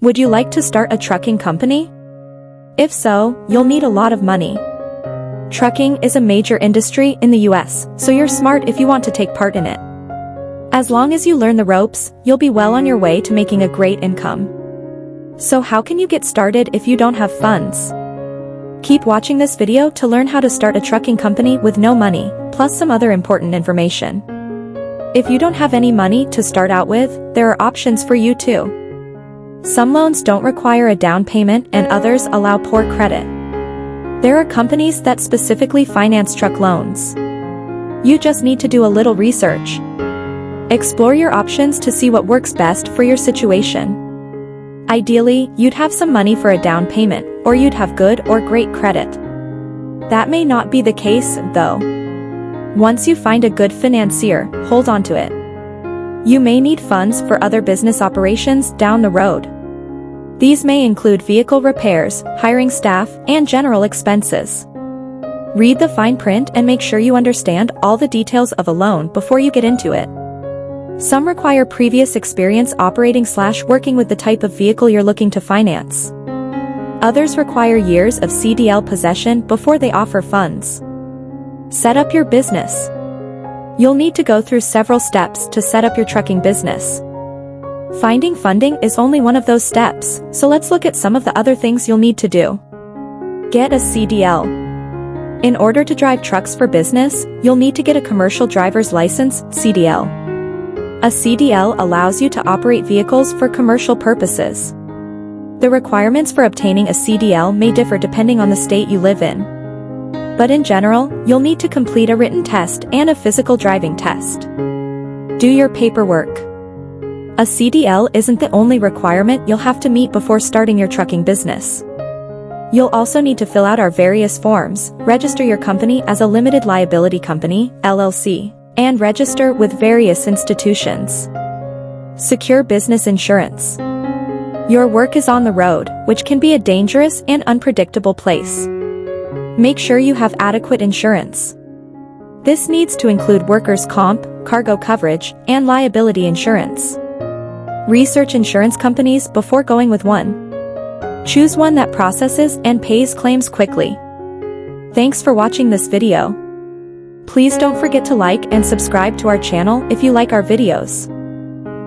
Would you like to start a trucking company? If so, you'll need a lot of money. Trucking is a major industry in the US, so you're smart if you want to take part in it. As long as you learn the ropes, you'll be well on your way to making a great income. So how can you get started if you don't have funds? Keep watching this video to learn how to start a trucking company with no money, plus some other important information. If you don't have any money to start out with, there are options for you too. Some loans don't require a down payment and others allow poor credit. There are companies that specifically finance truck loans. You just need to do a little research. Explore your options to see what works best for your situation. Ideally, you'd have some money for a down payment, or you'd have good or great credit. That may not be the case, though. Once you find a good financier, hold on to it. You may need funds for other business operations down the road. These may include vehicle repairs, hiring staff, and general expenses. Read the fine print and make sure you understand all the details of a loan before you get into it. Some require previous experience operating/working with the type of vehicle you're looking to finance. Others require years of CDL possession before they offer funds. Set up your business. You'll need to go through several steps to set up your trucking business. Finding funding is only one of those steps, so let's look at some of the other things you'll need to do. Get a CDL. In order to drive trucks for business, you'll need to get a commercial driver's license, CDL. A CDL allows you to operate vehicles for commercial purposes. The requirements for obtaining a CDL may differ depending on the state you live in. But in general, you'll need to complete a written test and a physical driving test. Do your paperwork. A CDL isn't the only requirement you'll have to meet before starting your trucking business. You'll also need to fill out our various forms, register your company as a limited liability company, LLC, and register with various institutions. Secure business insurance. Your work is on the road, which can be a dangerous and unpredictable place. Make sure you have adequate insurance. This needs to include workers' comp, cargo coverage, and liability insurance. Research insurance companies before going with one. Choose one that processes and pays claims quickly. Thanks for watching this video. Please don't forget to like and subscribe to our channel if you like our videos.